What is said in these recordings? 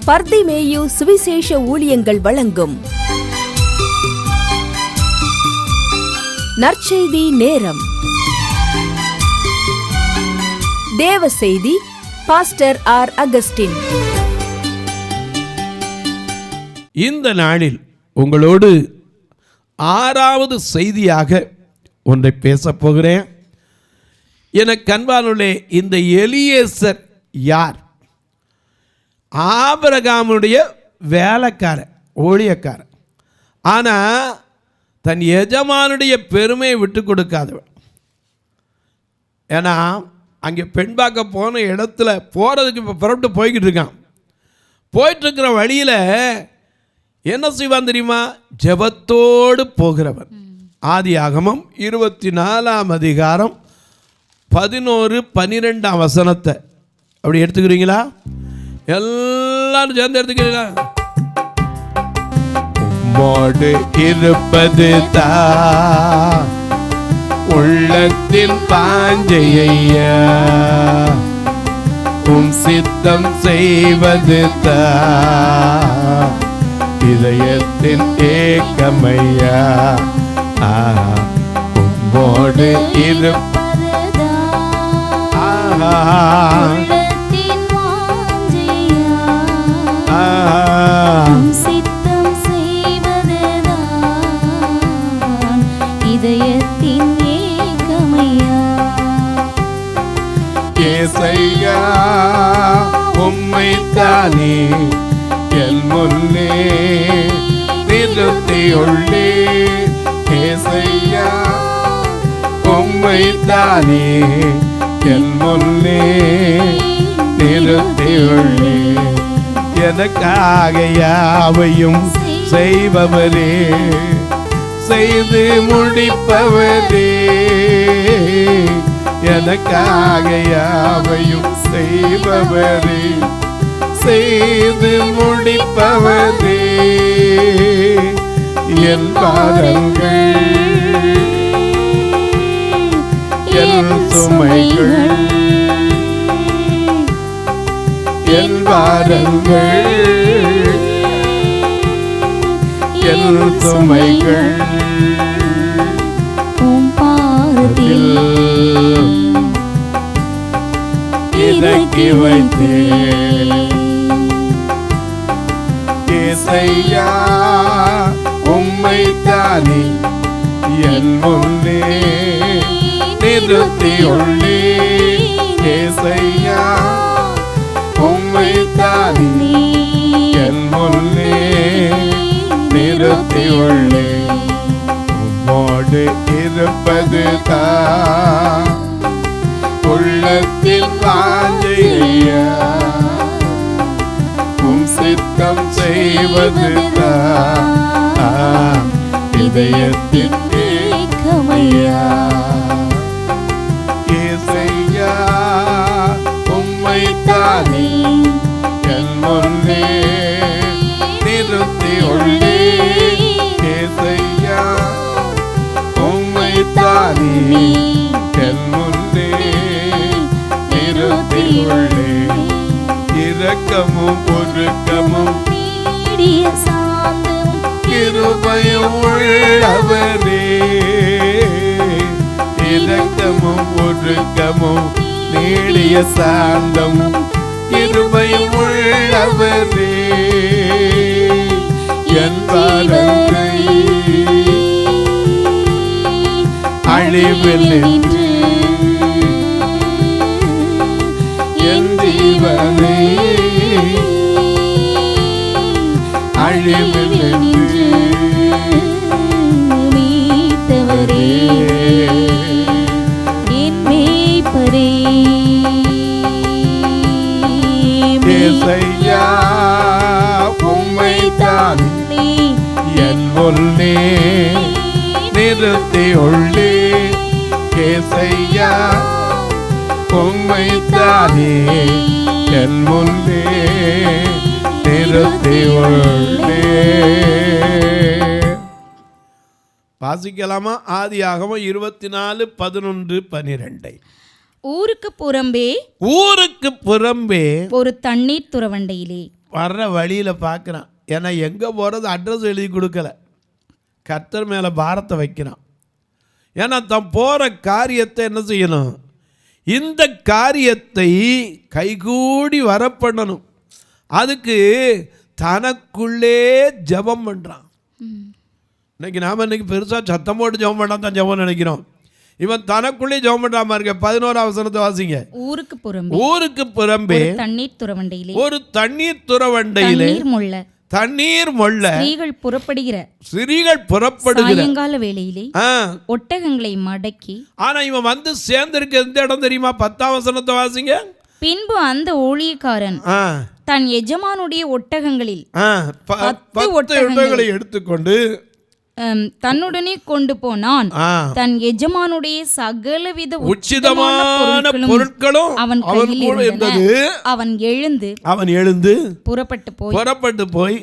பர்திமேயு சுவிசேஷ ஊழியங்கள் வழங்கும் நற்செய்தி நேரம். தேவ செய்தி பாஸ்டர் ஆர். அகஸ்டின். இந்த நாளில் உங்களோடு 6வது செய்தியாக ஒன்றை பேசப் போகிறேன். எனக்கு அன்பானுள்ளே, இந்த எலியேசர் யார்? ஆபிரகாமுடைய வேலைக்காரன், ஊழியக்காரன். ஆனால் தன் எஜமானுடைய பெருமையை விட்டு கொடுக்காதவன். ஏன்னா அங்கே பெண் பார்க்க போன இடத்துல போகிறதுக்கு இப்போ புறப்பட்டு போய்கிட்டு இருக்கான். போயிட்டுருக்கிற வழியில் என்ன செய்வான் தெரியுமா? ஜெபத்தோடு போகிறவன். ஆதியாகமம் 24ஆம் அதிகாரம் 11-12 வசனத்தை அப்படி எடுத்துக்கிறீங்களா? எல்லாரும் சேர்ந்து எடுத்துக்கிறீங்களா? உம்மோடு இருப்பது தான் உள்ளத்தின் பாஞ்சையா, உம் சித்தம் செய்வது தான் இதயத்தின் ஏக்கமையா. உம்மோடு இருப்பது சித்தம் செய்வதுதான் இதயத்தின் ஏக்கமையா. ஏசையா உம்மைத்தானே என் முன்னே நிறுத்தியுள்ளே. ஏசையா உம்மைத்தானே என் முன்னே நிறுத்தியுள்ளே. எனக்காக யாவையும் செய்பவரே, செய்து முடிப்பவரே. எனக்காக யாவையும் செய்பவரே, செய்து முடிப்பவரே. என் பாதங்கள் என் சுமைகள், என் பாதங்கள் என் சுமைகள் பாதத்தில் இறக்கி வைத்தேன். ஏசையா உம்மைத்தானே என் முன்னே நிறுத்தியுள்ளே. ஏசையா உம்மைத்தானே என் முன்னே நிறுத்தியுள்ளே. உம்மோடு இருப்பது தான் உள்ளத்தில் வாஞ்சையா, உம் சித்தம் செய்வது தான் இதயத்தின் ஏக்கமையா. ஏசையா உம்மைத்தானே என் முன்னே நிறுத்தியுள்ளே. ஏசையா உம்மைத்தானே என் முன்னே நிறுத்தியுள்ளே. இரக்கமும் ஒழுக்கமும் நீடிய சாந்தமும் கிருபையும் உள்ளவரே. இரக்கமும் ஒழுக்கமும் நீடிய சாந்தமும் கிருபையும் உள்ளவரே. என் பாதத்தை அழிவில் நின்று என் ஜீவனை அழிவில் நின்று மீட்டவரே, என் மேய்ப்பரே. ஏசையா உம்மைத்தானே என் முன்னே நிறுத்தியுள்ளே. ஏசையா உம்மைத்தானே என் முன்னே நிறுத்தியுள்ளே. வாசிக்கலாமா? ஆதியாகமம் 24:11-12. ஊருக்கு புறம்பே ஒரு தண்ணீர் துறவண்டையிலே வர்ற வழியில் பார்க்குறான். ஏன்னா எங்கே போகிறது அட்ரஸ் எழுதி கொடுக்கல. கர்த்தர் மேலே பாரத்தை வைக்கிறான். ஏன்னா தான் போகிற காரியத்தை என்ன செய்யணும், இந்த காரியத்தை கைகூடி வர பண்ணணும். அதுக்கு தனக்குள்ளே ஜெபம் பண்ணுறான். இன்னைக்கு நாம் இன்னைக்கு பெருசாக சத்தம் போட்டு ஜெபம் பண்ணால் தான் ஜெபம் நினைக்கிறோம். இவன் தனக்குள்ளே ஜெபம் பண்றாம இருக்க. 11ஆம் வசனத்தை வாசிங்க. ஊருக்கு புறம்பே தண்ணீர் துறவண்டையிலே ஒரு தண்ணீர் துறவண்டையிலே தண்ணீர் மொள்ள ஸ்திரீகள் புறப்படுகிற சாயங்கால வேளையிலே ஒட்டகங்களை மடக்கி. ஆனா இவன் வந்து சேர்ந்திருக்க எந்த இடம் தெரியுமா? 10ஆம் வசனத்தை வாசிங்க. பின்பு அந்த ஊழியக்காரன் தன் எஜமானுடைய ஒட்டகங்களில் 10 ஒட்டகங்களை எடுத்துக்கொண்டு தன்னுடனே கொண்டு போனான். தன் எஜமானுடைய சகலவித உச்சிதமான பொருட்களும் அவன் கையில் இருந்தது. அவன் எழுந்து புறப்பட்டு போய்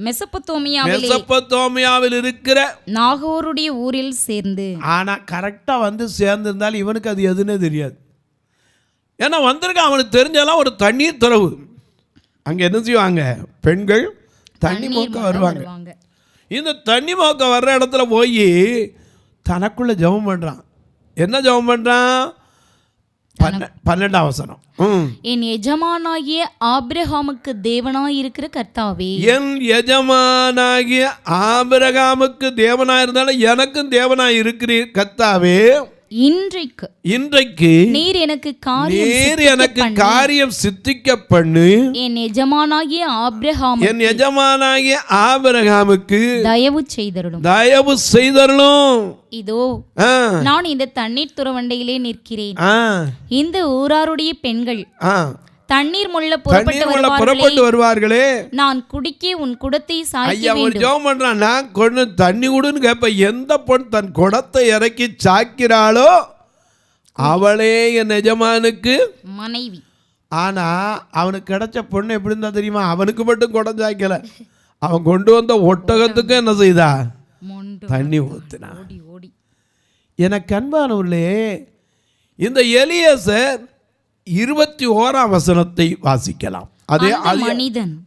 மெசொப்பொத்தேமியாவில் இருக்கிற நாகோருடைய ஊரில் சேர்ந்து. ஆனா கரெக்டா வந்து சேர்ந்திருந்தாலும் இவனுக்கு அது எதுன்னே தெரியாது. ஏன்னா வந்திருக்க அவனுக்கு தெரிஞ்சாலும் ஒரு தண்ணீர் துறவு. அங்க என்ன செய்வாங்க, பெண்கள் தண்ணி மோக்க வருவாங்க. இந்த தண்ணி மோக்க வர்ற இடத்துல போய் தனக்குள்ள ஜெபம் பண்றான். என்ன ஜெபம் பண்றான்? 12ஆம் வசனம். என் எஜமானாகிய ஆபிரகாமுக்கு தேவனாயிருக்கிற கர்த்தாவே, என் எஜமானாகிய ஆபிரகாமுக்கு தேவனாயிருந்தாலும் எனக்கும் தேவனாய் இருக்கிறீர் கர்த்தாவே. இன்றைக்கு நீர் எனக்கு காரியம் சித்திக்க பண்ணு. என் எஜமானாகிய ஆபிரகாமுக்கு தயவு செய்தருளும். இதோ நான் இந்த தண்ணீர் துறவண்டையிலே நிற்கிறேன். இந்த ஊராருடைய பெண்கள் தண்ணீர் முள்ள புறப்பட்டு வருவார்களே. நான் குடிக்க உன் குடத்தை சாய்க்க வேண்டும். நான் கொண்டு தண்ணி குடுன்னு கேட்ப. எந்த பொண்ணு தன் குடத்தை இறக்கி சாக்கிறாளோ அவளே என் எஜமானுக்கு மனைவி. ஆனா அவனுக்கு கிடைச்ச பொண்ணு எப்படி இருந்தா தெரியுமா? அவனுக்கு மட்டும் குடம் சாய்க்கல, அவன் கொண்டு வந்த ஒட்டகத்துக்கு என்ன செய்தா? தண்ணி ஊத்தினா. எனக்கு அன்பானவர்களே, இந்த எலியேசர் 21ஆம் வசனத்தை வாசிக்கலாம்.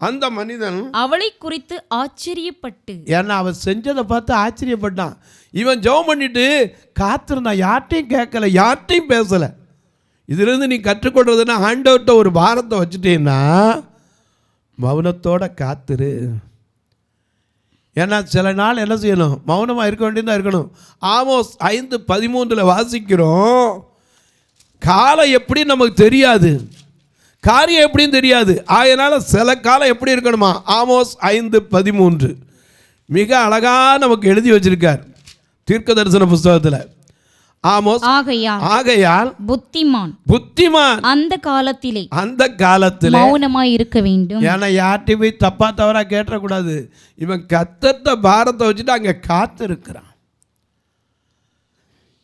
அந்த மனிதன் அவளை குறித்து ஆச்சரியப்பட்டு, ஏன்னா அவன் செஞ்சதை பார்த்து ஆச்சரியப்பட்டான். இவன் ஜெபம் பண்ணிட்டு காத்திருந்தான். யார்ட்டையும் கேட்கல, யார்ட்டையும் பேசல. இதுல இருந்து நீ கற்றுக்கொள்றதுன்னா ஆண்டவர்கிட்ட ஒரு பாரத்தை வச்சுட்டேன்னா மௌனத்தோட காத்துரு. ஏன்னா சில நாள் என்ன செய்யணும், மௌனமாக இருக்க வேண்டியதான் இருக்கணும். ஆமோஸ் 5:13 வாசிக்கிறோம். காலம் எப்படி நமக்கு தெரியாது, காரியம் எப்படின்னு தெரியாது. அதனால சில காலம் எப்படி இருக்கணுமா? ஆமோஸ் 5:13 மிக அழகா நமக்கு எழுதி வச்சிருக்கார் தீர்க்க தரிசன புஸ்தகத்தில். ஆமோஸ் ஆகையால் புத்திமான் அந்த காலத்திலே மௌனமாய் இருக்க வேண்டும். ஏன்னா யார்ட்டையும் போய் தப்பா தவறா கேட்டக்கூடாது. இவன் கர்த்தர்ட்ட பாரத்தை வச்சுட்டு அங்க காத்து இருக்கிறான்.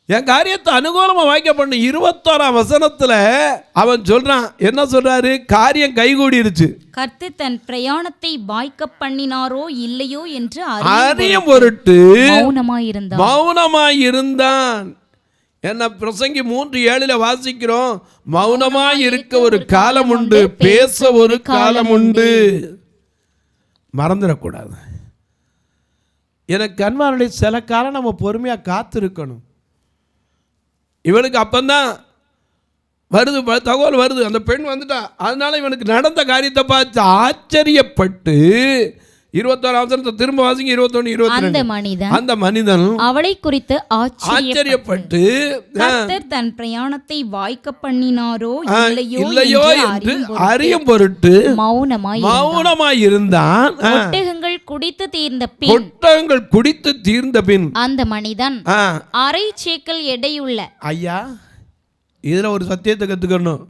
என் காரியத்தை அனுகூலமா வாய்க்க பண்ணு. 21ஆம் வசனத்துல அவன் சொல்றான். என்ன சொல்றாரு? காரியம் கைகூடிருச்சு. கர்த்தர் தன் பிரயாணத்தை வாய்க்க பண்ணினாரோ இல்லையோ என்று அறியும் பொருட்டு மௌனமாய் இருந்தான். என்ன பிரசங்கி 3:7 வாசிக்கிறோம். மௌனமாய் இருக்க ஒரு காலம் உண்டு, பேச ஒரு காலம் உண்டு. மறந்துடக்கூடாது. எனக்கு அன்பானுடைய சில காலம் நம்ம பொறுமையா காத்திருக்கணும். இவனுக்கு அப்பந்தான் வருது தகவல் வருது, அந்த பெண் வந்துட்டா. அதனால இவனுக்கு நடந்த காரியத்தை பார்த்து ஆச்சரியப்பட்டு 21ஆம் வசனத்தை திரும்ப வாசிங்க. 21, 22. அந்த மனிதன் அவளை குறித்து ஆச்சரியப்பட்டு கர்த்தர் தன் பிரயாணத்தை வாய்க்க பண்ணினாரோ இல்லையோ என்று அறியும் பொருட்டு மௌனமாய் இருந்தான். ஒட்டகங்கள் குடித்து தீர்ந்த பின் அந்த மனிதன் அரை சேக்கல் எடையுள்ள. ஐயா, இதுல ஒரு சத்தியத்தை கத்துக்கணும்.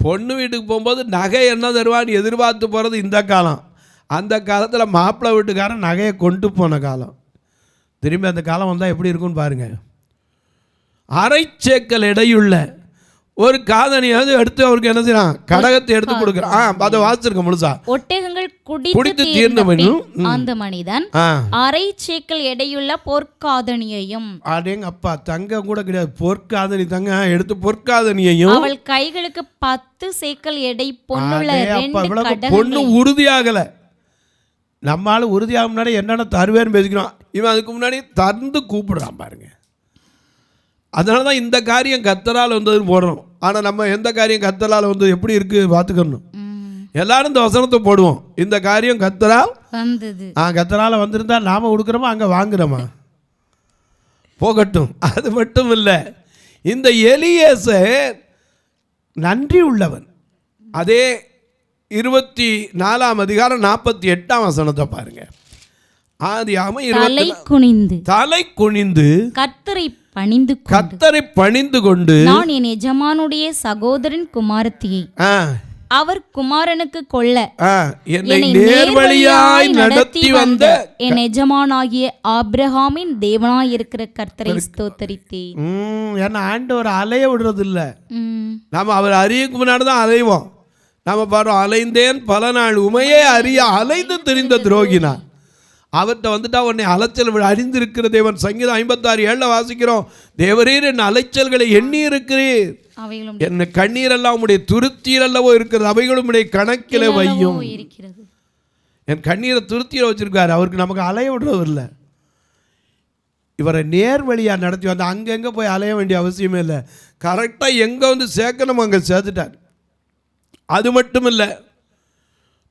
பொண்ணு வீட்டுக்கு போகும்போது நகை என்ன தருவான்னு எதிர்பார்த்து போறது இந்த காலம். அந்த காலத்தில் மாப்பிள்ளை வீட்டுக்காரன் நகையை கொண்டு போன காலம். திரும்பி அந்த காலம் வந்தால் எப்படி இருக்குன்னு பாருங்க. அரை சேக்கல் எடையுள்ள ஒரு காதணியாவது எடுத்து அவருக்கு என்ன செய்யறான், கடகத்தை எடுத்து கொடுக்குறான். அதை வாசிச்சிருக்க முழுசா. ஒட்டகங்கள் குடித்து தீர்ந்த பின்னும் அந்த மனிதன் அரை சேக்கல் எடையுள்ள பொற்காதணியையும், அடேங்க அப்பா, தங்கம் கூட கிடையாது, பொற்காதணி, தங்க எடுத்து பொற்காதணியையும், அவள் கைகளுக்கு 10 சேக்கல் எடை பொன்னுள்ள 2 கடகங்கள். பொண்ணு உறுதியாகல. நம்மளால உறுதியாக முன்னாடி என்னென்ன தருவேன்னு பேசிக்கிறோம், இவன் அதுக்கு முன்னாடி தந்து கூப்பிடுறான் பாருங்க. அதனால தான் இந்த காரியம் கர்த்தரால் வந்ததுன்னு போடுறோம். ஆனால் நம்ம எந்த காரியம் கர்த்தரால் வந்தது எப்படி இருக்குது பார்த்துக்கணும். எல்லாரும் இந்த வசனத்தை போடுவோம், இந்த காரியம் கர்த்தரால் வந்தது. கர்த்தரால் வந்திருந்தா நாம கொடுக்குறோமா அங்கே வாங்குறோமா, போகட்டும். அது மட்டும் இல்லை, இந்த எலியேசர் நன்றி உள்ளவன். அதே 24ஆம் அதிகாரம் 48ஆம் வசனத்தை பாருங்க. தலை குனிந்து கர்த்தரை பணிந்து கொண்டு, நான் என் எஜமானுடைய சகோதரன் குமாரத்தியை அவர் குமாரனுக்கு கொள்ள என்னை நேர்வழியாய் நடத்தி வந்த என் எஜமானாகிய ஆபிரகாமின் தேவனாய் இருக்கிற கர்த்தரை ஸ்தோத்தரித்தேன். ஏன்னா ஆண்டவர் அலைய விடுறது இல்லை. நாம அவர் அறியக்கு முன்னாடி தான் அலைவோம். நாம பாருவோம், அலைந்தேன் பல நாள் உமையே அறிய அலைந்து தெரிந்த துரோகினார். அவர்கிட்ட வந்துட்டா உன்னை அலைச்சல் அறிந்திருக்கிற தேவன். சங்கீதம் 56:7 வாசிக்கிறோம், தேவரீர் என் அலைச்சல்களை எண்ணி இருக்கிறீர், என் கண்ணீரெல்லாம் உடைய துருத்தீர் அல்லவோ இருக்கிறது, அவைகளும் உடைய கணக்கில வையும். என் கண்ணீரை துருத்தியில வச்சிருக்காரு. அவருக்கு நமக்கு அலைய விடுறது இல்லை. இவரை நேர்வழியாக நடத்தி வந்து அங்கங்கே போய் அலைய வேண்டிய அவசியமே இல்லை. கரெக்டாக எங்கே வந்து சேர்க்கணும் அங்கே சேர்த்துட்டார். அது மட்டும் இல்லை,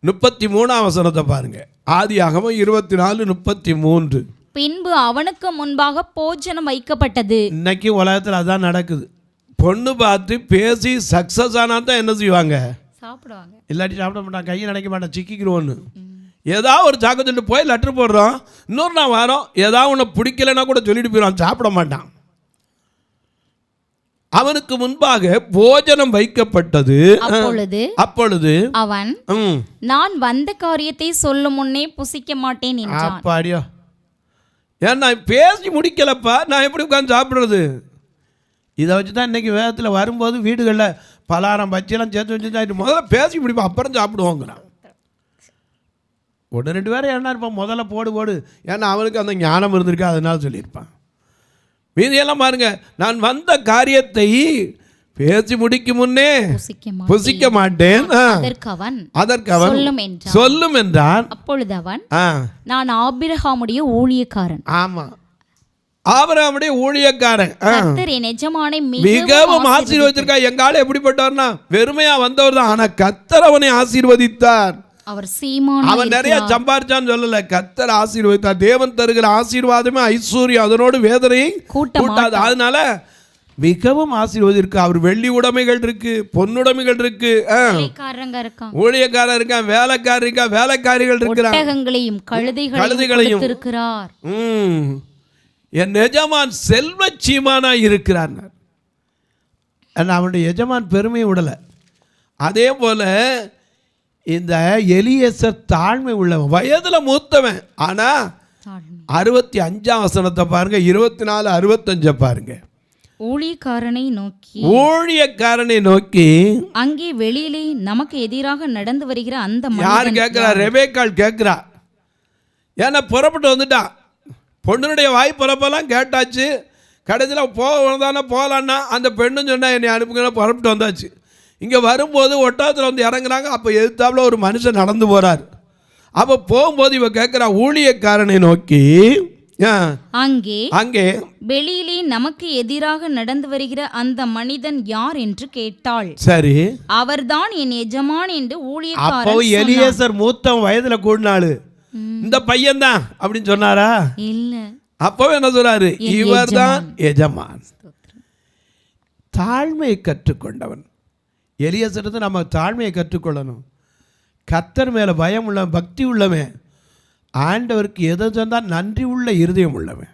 33ஆம் வசனத்தை பாருங்க. ஆதியாகமம் 24:33. பின்பு அவனுக்கு முன்பாக போஜனம் வைக்கப்பட்டது. இன்னைக்கு உலகத்தில் அதான் நடக்குது. பொண்ணு பார்த்து பேசி சக்சஸ் ஆனால் தான் என்ன செய்வாங்க, சாப்பிடுவாங்க. இல்லாட்டி சாப்பிட மாட்டான், கையை நினைக்க மாட்டான், சிக்கிக்கிறோன்னு. ஏதாவது ஒரு சாக்கு சொல்லிட்டு போய் லெட்டர் போடுறோம், இன்னொரு நான் வரோம், ஏதாவது ஒன்று பிடிக்கலைன்னா கூட சொல்லிட்டு போயிடுவான், சாப்பிட மாட்டான். அவனுக்கு முன்பாக போஜனம் வைக்கப்பட்டது. அப்பொழுது அவன், நான் வந்த காரியத்தை சொல்லும் முன்னே புசிக்க மாட்டேன் என்றான். பாடியோ, ஏன்னா பேசி முடிக்கலப்பா, நான் எப்படி உட்காந்து சாப்பிடுறது? இதை வச்சு தான் இன்னைக்கு வேதத்தில் வரும்போது வீடுகளில் பலாரம் பச்சையெல்லாம் சேர்த்து வச்சு முதல்ல பேசி முடிப்போம், அப்புறம் சாப்பிடுவோங்கிறான். 1-2 பேரை என்ன இருப்பான், முதல்ல போடு, ஏன்னா அவனுக்கு அந்த ஞானம் இருந்திருக்கா, அதனால சொல்லியிருப்பான். மீதியெல்லாம் பாருங்க, நான் வந்த காரியத்தை பேசி முடிக்கும் முன்னே புசிக்க மாட்டேன். அதற்கு அவன் சொல்லும் என்றான். அப்பொழுது அவன், நான் ஆபிரகாமுடைய ஊழியக்காரன். ஆமா, ஆபிரகாமுடைய ஊழியக்காரன். கர்த்தர் என் எஜமானை மிகவும் ஆசீர்வதித்திருக்கா. எங்க ஆளு எப்படிப்பட்டவர்னா வெறுமையா வந்தவர் தான், ஆனா கர்த்தர் அவனை ஆசீர்வதித்தார். அவன் நிறைய சம்பாரிச்சான்னு சொல்லல, கர்த்தர் ஆசீர்வதித்தார். தேவன் தருகிற ஆசீர்வாதமே ஐஸ்வர்யம், அதனோடு வேதனையை கூட்டாது. அதனால மிகவும் ஆசீர்வதிருக்கு. அவர் வெள்ளி உடைமைகள் இருக்கு, பொன்னுடைமைகள் இருக்கு, ஊழியக்காரர் இருக்கான், வேலைக்காரர் இருக்கா, வேலைக்காரிகள் இருக்கிறார், கழுதைகளையும் இருக்கிறார். என் எஜமான் செல்வ சீமானா இருக்கிறார். அவனுடைய எஜமான் பெருமையை விடல. அதே போல இந்த எலியேசர் தாழ்மை உள்ளவன், வயதுல மூத்தவன், ஆனா 65ஆம் வசனத்தை பாருங்க, 24:65 பாருங்க. ஊழியக்காரனை நோக்கி அங்கே வெளியிலே நமக்கு எதிராக நடந்து வருகிற அந்த யாரு கேட்கிறா? ரெபேக்காள் கேட்கிறா. ஏன்னா புறப்பட்டு வந்துட்டான். பொண்ணுடைய வாய் புறப்பெல்லாம் கேட்டாச்சு. கடைசியில் போகலான்னா அந்த பெண்ணும் சொன்னா என்னை அனுப்புங்க, புறப்பட்டு வந்தாச்சு. இங்கே வரும்போது ஒட்டகத்தில் வந்து இறங்குறாங்க. அப்போ எதிர்த்தாப்புல ஒரு மனுஷன் நடந்து போகிறார். அப்போ போகும்போது இவ கேட்குறா, ஊழியக்காரனை நோக்கி அங்கே வெளியிலே நமக்கு எதிராக நடந்து வருகிற அந்த மனிதன் யார் என்று கேட்டாள். சரி, அவர்தான் என் எஜமான் என்று ஊழியக்காரன். அப்போ எலியேசர் மூத்தம் வயதுல கூடினாலு, இந்த பையன் தான் அப்படின்னு சொன்னாரா? இல்ல. அப்போ என்ன சொல்றாரு? இவர் தான் எஜமான். தாழ்மையை கற்றுக்கொண்டவன் எலியேசர். நம்ம தாழ்மையை கற்றுக்கொள்ளணும். கர்த்தர் மேல பயம் உள்ள, பக்தி உள்ளவன், ஆண்டவருக்கு எதை சொன்னால் நன்றி உள்ள இருதயம் உள்ளவன்.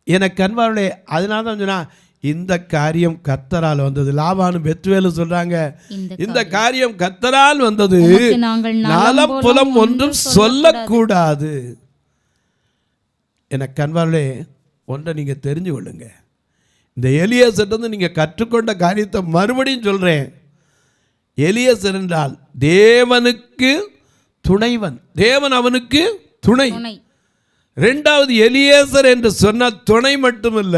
எனக்கு அன்பார்களே, அதனால தான் சொன்னா இந்த காரியம் கர்த்தரால் வந்தது. லாபானு பெத்துவேலு சொல்றாங்க, இந்த காரியம் கர்த்தரால் வந்தது, நலப்புலம் ஒன்றும் சொல்லக்கூடாது. எனக்கு அன்பார்களே, ஒன்றை நீங்க தெரிஞ்சு கொள்ளுங்க, இந்த எலியேசர்கிட்ட நீங்கள் கற்றுக்கொண்ட காரியத்தை மறுபடியும் சொல்கிறேன். எலியேசர் என்றால் தேவனுக்கு துணைவன், தேவன் அவனுக்கு துணை. இரண்டாவது, எலியேசர் என்று சொன்ன துணை மட்டுமல்ல,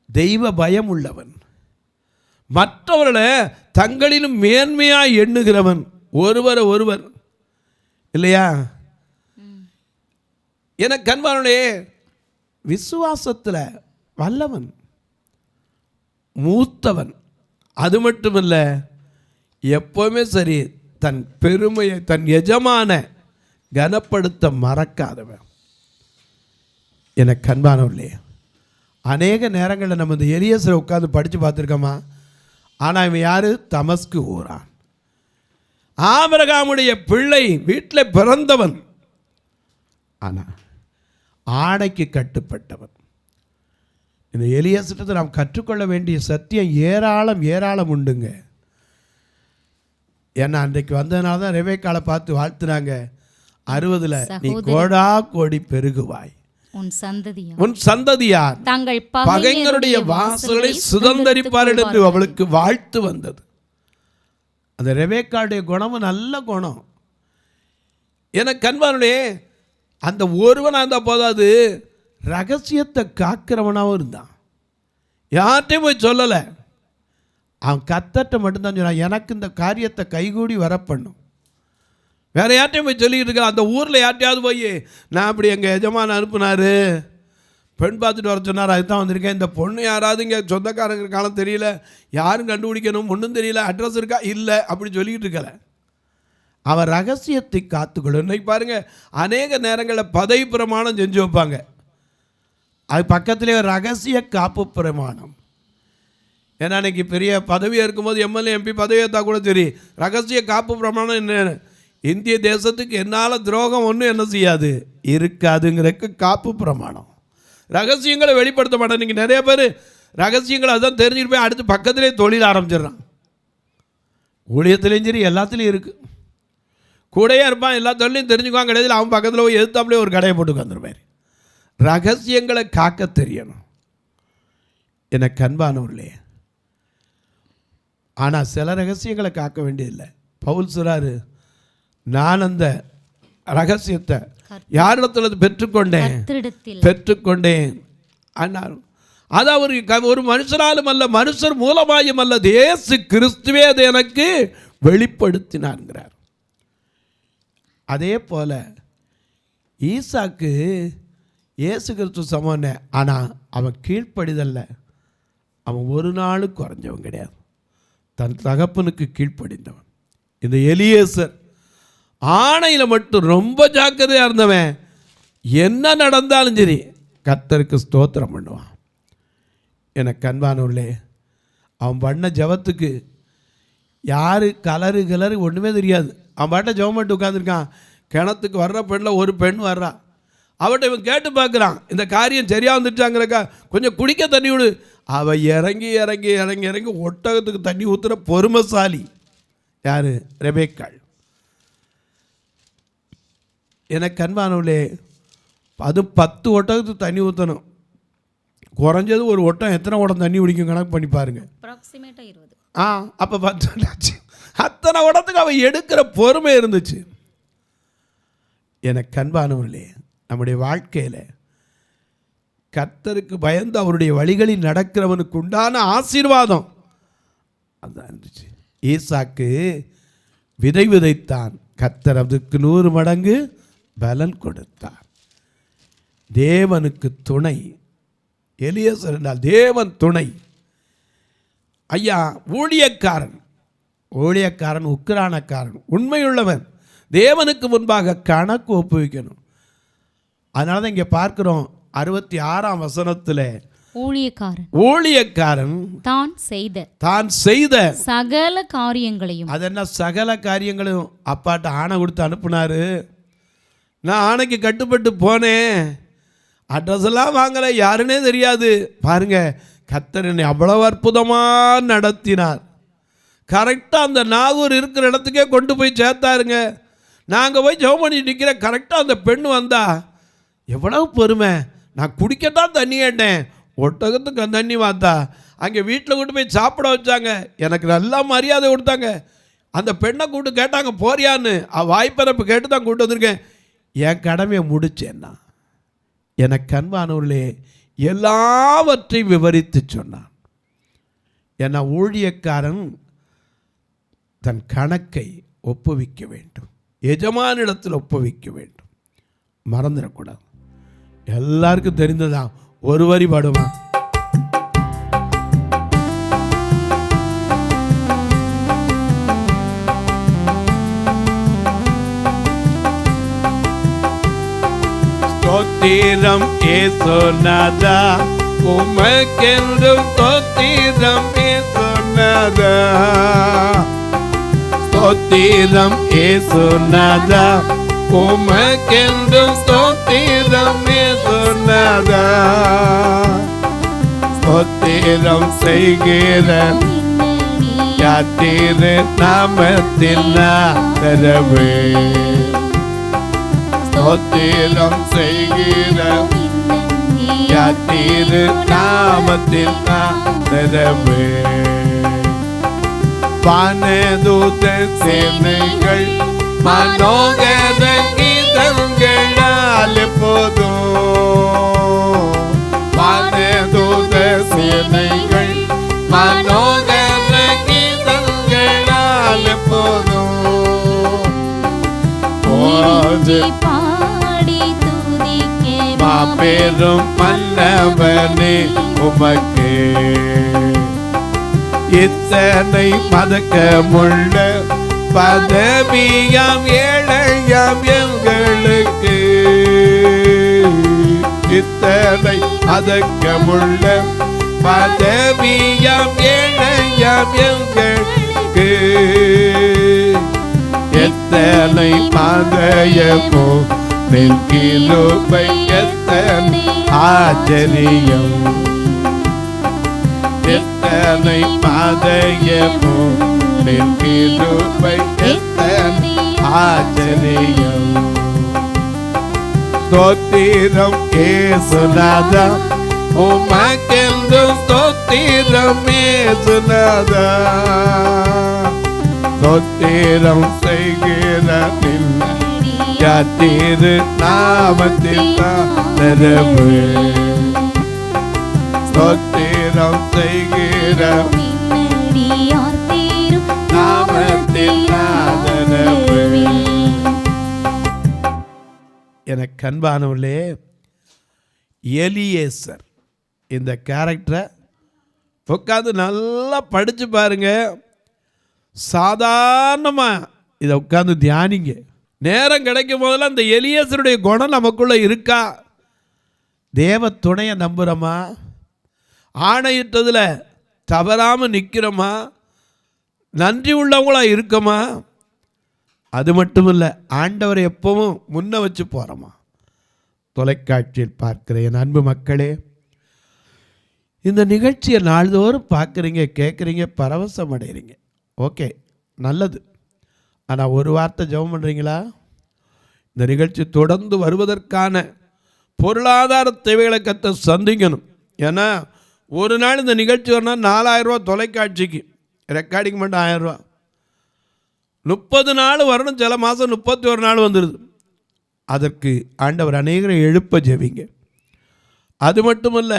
தெய்வ பயம் உள்ளவன், மற்றவர்களை தங்களிலும் மேன்மையாய் எண்ணுகிறவன், ஒருவரை ஒருவர் இல்லையா? என கண்பானே, விசுவாசத்தில் வல்லவன், மூத்தவன். அது மட்டுமல்ல, எப்பவுமே சரி தன் பெருமையை, தன் எஜமான கனப்படுத்த மறக்காதவன். என கண்பானவர்களே, அநேக நேரங்களில் நம்ம இந்த எலியேசரை உட்காந்து படித்து பார்த்துருக்கோமா? ஆனால் இவன் யார்? தமஸ்கு ஊரான், ஆபிரகாமுடைய பிள்ளை, வீட்டில் பிறந்தவன், ஆனால் ஆணைக்கு கட்டுப்பட்டவன். இந்த எலியேசர்கிட்ட நாம் கற்றுக்கொள்ள வேண்டிய சத்தியம் ஏராளம் உண்டுங்க. ஏன்னா அன்றைக்கு வந்ததுனால தான் ரெபேக்காளை பார்த்து வாழ்த்துனாங்க, 60 நீ கோடா கோடி பெருகுவாய், உன் சந்ததியார் தங்கள் பகைஞருடைய வாசல்களை சுதந்தரிப்பார் என்று அவளுக்கு வாழ்த்து வந்தது. அந்த ரெபேக்காளுடைய குணமும் நல்ல குணம். எனக்கு கண்பானுடைய அந்த ஒருவனாக இருந்தால் போதாது, ரகசியத்தை காக்கிறவனாகவும் இருந்தான். யார்கிட்டையும் போய் சொல்லலை, அவன் கத்தட்ட மட்டும்தான் சொன்னான், எனக்கு இந்த காரியத்தை கைகூடி வர பண்ணும். வேறு யார்ட்டையும் போய் சொல்லிக்கிட்டு இருக்க, அந்த ஊரில் யார்ட்டையாவது போய் நான் அப்படி எங்கள் எஜமான அனுப்புனார், பெண் பார்த்துட்டு வர சொன்னார், அதுக்கு தான் வந்திருக்கேன், இந்த பொண்ணு யாராவது இங்கே சொந்தக்காரங்க காலம் தெரியல, யாரும் கண்டுபிடிக்கணும், ஒன்றும் தெரியல, அட்ரஸ் இருக்கா இல்லை, அப்படி சொல்லிக்கிட்டு இருக்கலை. அவன் ரகசியத்தை காத்துக்கொள்ளும். இன்னைக்கு பாருங்கள், அநேக நேரங்களில் பதவி பிரமாணம் செஞ்சு வைப்பாங்க, அது பக்கத்துலேயே ரகசிய காப்பு பிரமாணம். ஏன்னா அன்றைக்கி பெரிய பதவியாக இருக்கும்போது எம்எல்ஏ எம்பி பதவி ஏற்றா கூட சரி, ரகசிய காப்பு பிரமாணம் என்ன, இந்திய தேசத்துக்கு என்னால் துரோகம் ஒன்றும் என்ன செய்யாது இருக்காதுங்கிறதுக்கு காப்பு பிரமாணம். ரகசியங்களை வெளிப்படுத்த மாட்டேன். இன்றைக்கி நிறைய பேர் ரகசியங்களை அதான் தெரிஞ்சுட்டு போய் அடுத்து பக்கத்துலேயே தொழில் ஆரம்பிச்சிடுறான். ஊழியத்துலேயும் சரி எல்லாத்துலேயும் இருக்குது, கூடையே இருப்பான், எல்லா தொழிலையும் தெரிஞ்சுக்குவான், கிடையாது அவன் பக்கத்தில் போய் எதிர்த்தாப்புலேயே ஒரு கடையை போட்டு உட்காந்துருப்பார். ரகசியங்களை காக்க தெரியணும். எனக்கு அன்பானவர்களே, ஆனால் சில ரகசியங்களை காக்க வேண்டியதில்லை. பவுல் சொல்றாரு, நான் அந்த ரகசியத்தை யாரிடத்தில் பெற்றுக்கொண்டேன். ஆனால் அது அவர் ஒரு மனுஷனாலும் அல்ல, மனுஷர் மூலமாயும் அல்ல, இயேசு கிறிஸ்துவே அதை எனக்கு வெளிப்படுத்தினார்கிறார். அதே போல ஈசாக்கு இயேசு கிறிஸ்து சமோன்ன, ஆனால் அவன் கீழ்ப்படிதல்ல, அவன் ஒரு நாளும் குறைஞ்சவன் கிடையாது, தன் தகப்பனுக்கு கீழ்ப்படிந்தவன். இந்த எலியேசர் ஆணையில் மட்டும் ரொம்ப ஜாக்கிரதையாக இருந்தவன், என்ன நடந்தாலும் சரி கர்த்தருக்கு ஸ்தோத்திரம் பண்ணுவான். எனக்கு அன்பானவர்களே, அவன் பண்ண ஜபத்துக்கு யார் கலரு ஒன்றுமே தெரியாது. அவன் பாட்ட ஜபம் பண்ணிட்டு உட்காந்துருக்கான். கிணத்துக்கு வர்ற பெண்ணில் ஒரு பெண் வர்றா, அவட்ட இவன் கேட்டு பார்க்குறான், இந்த காரியம் சரியாக வந்துட்டாங்கிறக்கா கொஞ்சம் குடிக்க தண்ணி விடு. அவள் இறங்கி ஒட்டகத்துக்கு தண்ணி ஊற்றுற பொறுமைசாலி யார்? ரெபேக்காள். எனக்கு அன்பானவர்களே, அது 10 ஒட்டகத்துக்கு தண்ணி ஊற்றணும். குறைஞ்சது ஒரு ஒட்டம் எத்தனை குடம் தண்ணி குடிக்கும் கணக்கு பண்ணி பாருங்க. அப்போ 10 அத்தனை உடத்துக்கு அவன் எடுக்கிற பொறுமை இருந்துச்சு. எனக்கு அன்பானவர்களே, நம்முடைய வாழ்க்கையில் கர்த்தருக்கு பயந்து அவருடைய வழிகளில் நடக்கிறவனுக்கு உண்டான ஆசீர்வாதம் அதான் இருந்துச்சு. ஈசாக்கு விதை விதைத்தான், கர்த்தர் அதுக்கு 100 மடங்கு பலன் கொடுத்தார். தேவனுக்கு துணை. எலியேசர் என்றால் தேவன் துணை. ஐயா, ஊழியக்காரன் உக்கிரானக்காரன், உண்மையுள்ளவன், தேவனுக்கு முன்பாக கணக்கு ஒப்புவிக்கணும். அதனால தான் இங்கே பார்க்கிறோம் 66ஆம் வசனத்தில், ஊழியக்காரன் தான் செய்த சகல காரியங்களையும், அது என்ன சகல காரியங்களையும் அப்பாட்ட ஆணை கொடுத்து அனுப்புனாரு. நான் ஆணைக்கு கட்டுப்பட்டு போனேன், அட்ரஸ் எல்லாம் வாங்கலை, யாருன்னே தெரியாது. பாருங்க, கர்த்தர் என்னை அவ்வளவு அற்புதமாக நடத்தினார். கரெக்டாக அந்த நாகூர் இருக்கிற இடத்துக்கே கொண்டு போய் சேர்த்தாருங்க. நாங்கள் போய் ஜெபம் பண்ணி நிற்கிற கரெக்டாக அந்த பெண் வந்தா, எவ்வளவு பொறுமை. நான் குடிக்கத்தான் தண்ணி கேட்டேன், ஒட்டகத்துக்கு தண்ணி வாத்தா. அங்கே வீட்டில் கூட்டு போய் சாப்பிட வச்சாங்க. எனக்கு நல்லா மரியாதை கொடுத்தாங்க. அந்த பெண்ணை கூப்பிட்டு கேட்டாங்க போறியான்னு. வாய்ப்பரப்பு கேட்டு தான் கூப்பிட்டு வந்திருக்கேன். என் கடமையை முடிச்சேன்னா எனக்கு அன்பானவர்களே எல்லாவற்றையும் விவரித்து சொன்னான். ஏன்னா ஊழியக்காரன் தன் கணக்கை ஒப்புவிக்க வேண்டும், எஜமானிடத்தில் ஒப்புவிக்க வேண்டும், மறந்துடக்கூடாது. எல்லாருக்கும் தெரிந்ததான். ஒரு வரி பாடுமா? ஸ்தோத்திரம் இயேசுநாதா, உமக்கென்றும் ஸ்தோத்திரம் இயேசுநாதா. ஸ்தோத்திரம் இயேசுநாதா, உமக்கென்றும் ஸ்தோத்திரம் இயேசுநாதா. ஸ்தோத்திரம் செய்கிற யாத்திரு நாமத்தில் நாதரவே. ஸ்தோத்திரம் செய்கிற யாத்திரு நாமத்தில் நாதரவே. வானதூத சேனைகள் மனோகர கீதங்களால் போதும். வானதூத சேனைகள் மனோகர கீதங்களால் போதும். போது மாபெரும் மன்னவனே உமக்கு இத்தனை மதக்கமுள்ள பதவியாம் ஏழையாம் எங்களுக்கு. இத்தனை மதக்கமுள்ள பதவியாம் ஏழையாம் எங்களுக்கு. எத்தனை மதயமோ நிற்கிலுபை எத்தனை ஆச்சரியம். எத்தனை மதயமோ நிற்கிலுபை எத்தனை ஆச்சரியம். ஸ்தோத்திரம் இயேசுநாதா, உமக்கென்றும் ஸ்தோத்திரம் இயேசுநாதா. ஸ்தோத்திரம் செய்கிற யாத்திரு நாமத்தில் நாதரவே. ஸ்தோத்திரம் செய்கிற நாமத்தில் நாதரவே. எனக்கு அன்பானவர்களே, எலியேசர் இந்த கேரக்டரை உட்காந்து நல்லா படித்து பாருங்க. சாதாரணமாக இதை உட்காந்து தியானிங்க. நேரம் கிடைக்கும் போதெல்லாம் அந்த எலியேசருடைய குணம் நமக்குள்ளே இருக்கா? தேவ துணையை நம்புகிறோமா? ஆணையிட்டதில் தவறாமல் நிற்கிறோமா? நன்றி உள்ளவங்களாக இருக்கோமா? அது மட்டும் இல்லை, ஆண்டவரை எப்பவும் முன்ன வச்சு போகிறோமா? தொலைக்காட்சியில் பார்க்குற என் அன்பு மக்களே, இந்த நிகழ்ச்சியை நாள்தோறும் பார்க்குறீங்க, கேட்குறீங்க, பரவசம் அடைகிறீங்க. ஓகே, நல்லது. ஆனால் ஒரு வார்த்தை ஜெபம் பண்ணுறீங்களா? இந்த நிகழ்ச்சி தொடர்ந்து வருவதற்கான பொருளாதார தேவைகளை கர்த்தர் சந்திக்கணும். ஏன்னா ஒரு நாள் இந்த நிகழ்ச்சி வரணும்னா 4000 ரூபா தொலைக்காட்சிக்கு, ரெக்கார்டிங் மட்டும் 1000 ரூபா. 30 நாள் வரணும், சில மாதம் 31 நாள் வந்துடுது. அதற்கு ஆண்டவர் அநேகரை எழுப்ப ஜெபிங்க. அது மட்டுமல்ல,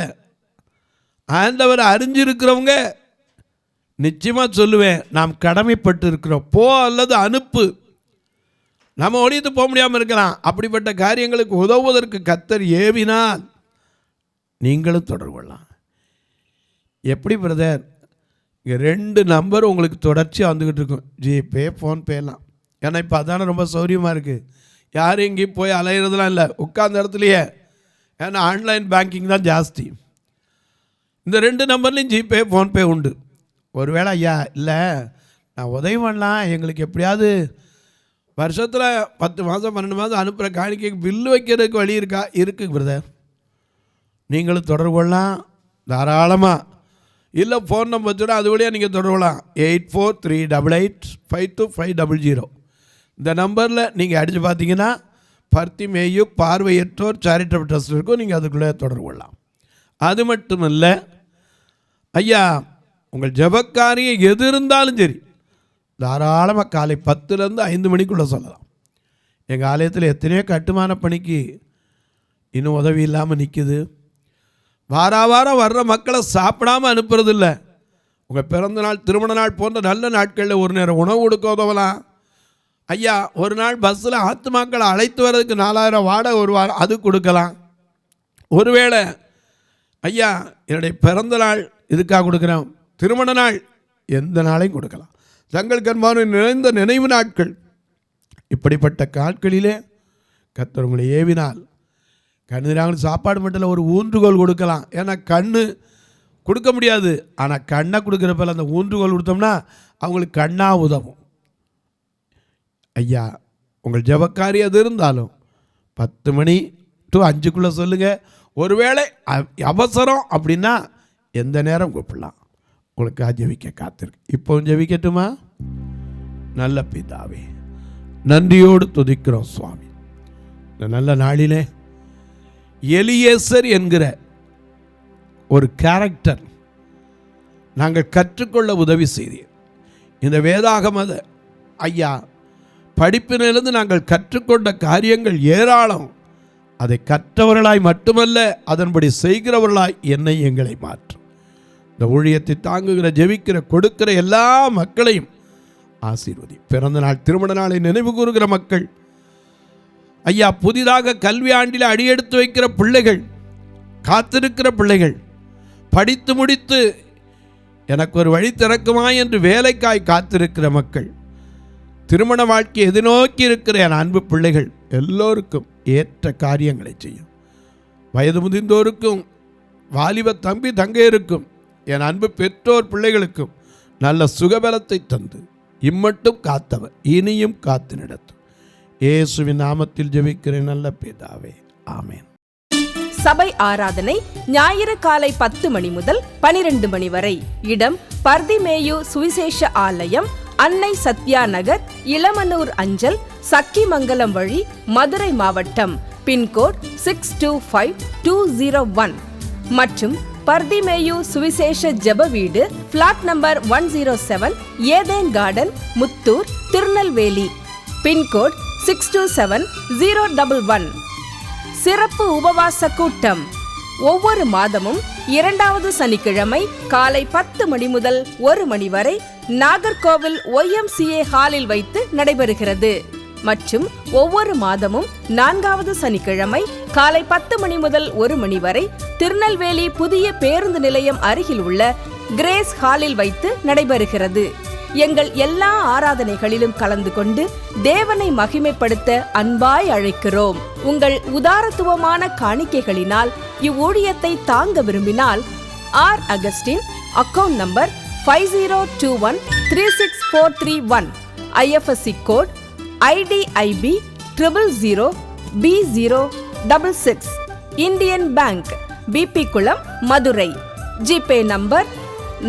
ஆண்டவர் அறிஞ்சிருக்கிறவங்க நிச்சயமாக சொல்லுவேன், நாம் கடமைப்பட்டு இருக்கிறோம். போ அல்லது அனுப்பு. நம்ம ஒழித்து போக முடியாமல் இருக்கலாம். அப்படிப்பட்ட காரியங்களுக்கு உதவுவதற்கு கர்த்தர் ஏவினால் நீங்களும் தொடர்பு கொள்ளலாம். எப்படி பிரதர்? இங்கே 2 நம்பர் உங்களுக்கு தொடர்ச்சியாக வந்துக்கிட்டு இருக்கும். ஜிபே, ஃபோன்பேலாம். ஏன்னா இப்போ அதான ரொம்ப சௌரியமாக இருக்குது. யாரும் எங்கேயும் போய் அலையிறதுலாம் இல்லை, உட்கார்ந்த இடத்துலையே. ஏன்னா ஆன்லைன் பேங்கிங் தான் ஜாஸ்தி. இந்த 2 நம்பர்லேயும் ஜிபே, ஃபோன்பே உண்டு. ஒருவேளை ஐயா இல்லை நான் உதவி பண்ணலாம், எங்களுக்கு எப்படியாவது வருஷத்தில் 10 மாதம் 12 மாதம் அனுப்புகிற காணிக்கைக்கு பில்லு வைக்கிறதுக்கு வழி இருக்கா? இருக்குது பிரதர். நீங்களும் தொடர்பு கொள்ளலாம் தாராளமாக. இல்லை ஃபோன் நம்பர் வச்சுட அது வழியாக நீங்கள் தொடர்பு கொள்ளலாம். 8438852500. இந்த நம்பரில் நீங்கள் அடித்து பார்த்தீங்கன்னா பர்த்தி மேயு பார்வையற்றோர் சேரிட்டபிள் ட்ரஸ்ட் இருக்கும். நீங்கள் அதுக்குள்ளே தொடர்பு கொள்ளலாம். அது மட்டுமல்ல ஐயா, உங்கள் ஜெபக்காரியம் எது இருந்தாலும் சரி தாராளமாக காலை 10லேருந்து 5 மணிக்குள்ளே சொல்லலாம். எங்கள் ஆலயத்தில் எத்தனையோ கட்டுமான பணிக்கு இன்னும் உதவி இல்லாமல் நிற்குது. வாரம் வர்ற மக்களை சாப்பிடாமல் அனுப்புறதில்ல. உங்கள் பிறந்த நாள், திருமண நாள் போன்ற நல்ல நாட்களில் ஒரு நேரம் உணவு கொடுக்க உதவலாம். ஐயா, ஒரு நாள் பஸ்ஸில் ஆத்துமாக்களை அழைத்து வர்றதுக்கு 4000 வாடகை ஒரு வாரம் அது கொடுக்கலாம். ஒருவேளை ஐயா என்னுடைய பிறந்த நாள் இதுக்காக கொடுக்குறோம், திருமண நாள் எந்த நாளையும் கொடுக்கலாம். தங்கள் கண்மான நிறைந்த நினைவு நாட்கள், இப்படிப்பட்ட நாட்களிலே கர்த்தர் உங்களை ஏவினால் கண்ணுறாங்க சாப்பாடு மட்டும் ஒரு ஊன்றுகோல் கொடுக்கலாம். ஏன்னா கண்ணு கொடுக்க முடியாது, ஆனால் கண்ணை கொடுக்குறப்பல அந்த ஊன்றுகோல் கொடுத்தோம்னா அவங்களுக்கு கண்ணாக உதவும். ஐயா, உங்கள் ஜெபக்காரி அது இருந்தாலும் 10 மணி to 5க்குள்ளே சொல்லுங்கள். ஒருவேளை அவசரம் அப்படின்னா எந்த நேரம் கூப்பிடலாம். உங்களுக்கு ஜெபிக்க காத்திருக்கு. இப்போ ஜெபிக்கட்டுமா? நல்ல பிதாவே, நன்றியோடு துதிக்கிறோம் சுவாமி. இந்த நல்ல நாளிலே எலியேசர் என்கிற ஒரு கேரக்டர் நாங்கள் கற்றுக்கொள்ள உதவி செய்தீர். இந்த வேதாகமத ஐயா படிப்பினிலிருந்து நாங்கள் கற்றுக்கொண்ட காரியங்கள் ஏராளம். அதை கற்றவர்களாய் மட்டுமல்ல, அதன்படி செய்கிறவர்களாய் என்னை எங்களை மாற்றும். இந்த ஊழியத்தை தாங்குகிற, ஜெபிக்கிற, கொடுக்கிற எல்லா மக்களையும் ஆசீர்வதி. பிறந்த நாள், திருமண நாளை நினைவு கூறுகிற மக்கள், ஐயா புதிதாக கல்வி ஆண்டில் அடியெடுத்து வைக்கிற பிள்ளைகள், காத்திருக்கிற பிள்ளைகள், படித்து முடித்து எனக்கு ஒரு வழி திறக்குமா என்று வேலைக்காய் காத்திருக்கிற மக்கள், திருமண வாழ்க்கை எதிர்நோக்கி இருக்கிற என் அன்பு பிள்ளைகள் எல்லோருக்கும் ஏற்ற காரியங்களை செய்யும். வயது முதிர்ந்தோருக்கும், வாலிப தம்பி தங்கையருக்கும், என் அன்பு பெற்றோர் பிள்ளைகளுக்கும் நல்ல சுகபலத்தை தந்து இம்மட்டும் காத்தவர் இனியும் காத்து நடத்தும். இயேசுவின் நாமத்தில் ஜெபிக்கிறேன் நல்ல பிதாவே, ஆமென். சபை ஆராதனை ஞாயிறு காலை 10 மணி முதல் 12 மணி வரை. இடம் பர்திமேயு சுவிசேஷ ஆலயம், அன்னை சத்யா நகர், இளமனூர் அஞ்சல், சக்கிமங்கலம் வழி, மதுரை மாவட்டம். பின்கோட் 625201 மற்றும் பர்திமேயு சுவிசேஷ ஜெப வீடு, flat number 107, Eden garden, Muthur, Tirunelveli. Pincode 627011. சிறப்பு உபவாச கூட்டம் ஒவ்வொரு மாதமும் 2வது சனிக்கிழமை காலை 10 மணி முதல் 1 மணி வரை நாகர்கோவில் YMCA ஹாலில் வைத்து நடைபெறுகிறது. மற்றும் ஒவ்வொரு மாதமும் 4வது சனிக்கிழமை காலை 10 மணி முதல் 1 மணி வரை திருநெல்வேலி புதிய பேருந்து நிலையம் அருகில் உள்ள கிரேஸ் ஹாலில் வைத்து நடைபெறுகிறது. எங்கள் எல்லா ஆராதனைகளிலும் கலந்து கொண்டு தேவனை மகிமைப்படுத்த அன்பாய் அழைக்கிறோம். உங்கள் உதாரத்துவமான காணிக்கைகளினால் இவ்வூழியத்தை தாங்க விரும்பினால் R. Augustine, account number 5021364331, IFSC code IDIB 000B066, Indian bank, BP Kulam, Madurai. GPay number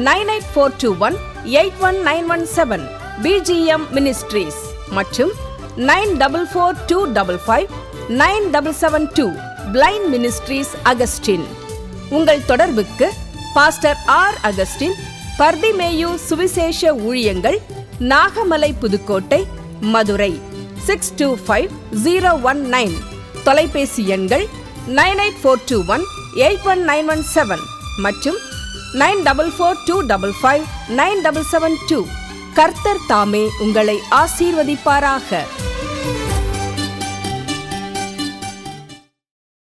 98421819117, BGM ministries மற்றும் 9442559772, பிளைண்ட் மினிஸ்ட்ரீஸ் அகஸ்டின். உங்கள் தொடர்புக்கு பாஸ்டர் R. அகஸ்டின், பர்திமேயு சுவிசேஷ ஊழியங்கள், நாகமலை, புதுக்கோட்டை, மதுரை 625019. தொலைபேசி எண்கள் 9842181917 மற்றும் 9442559772. கர்த்தர் தாமே உங்களை ஆசீர்வதிப்பாராக.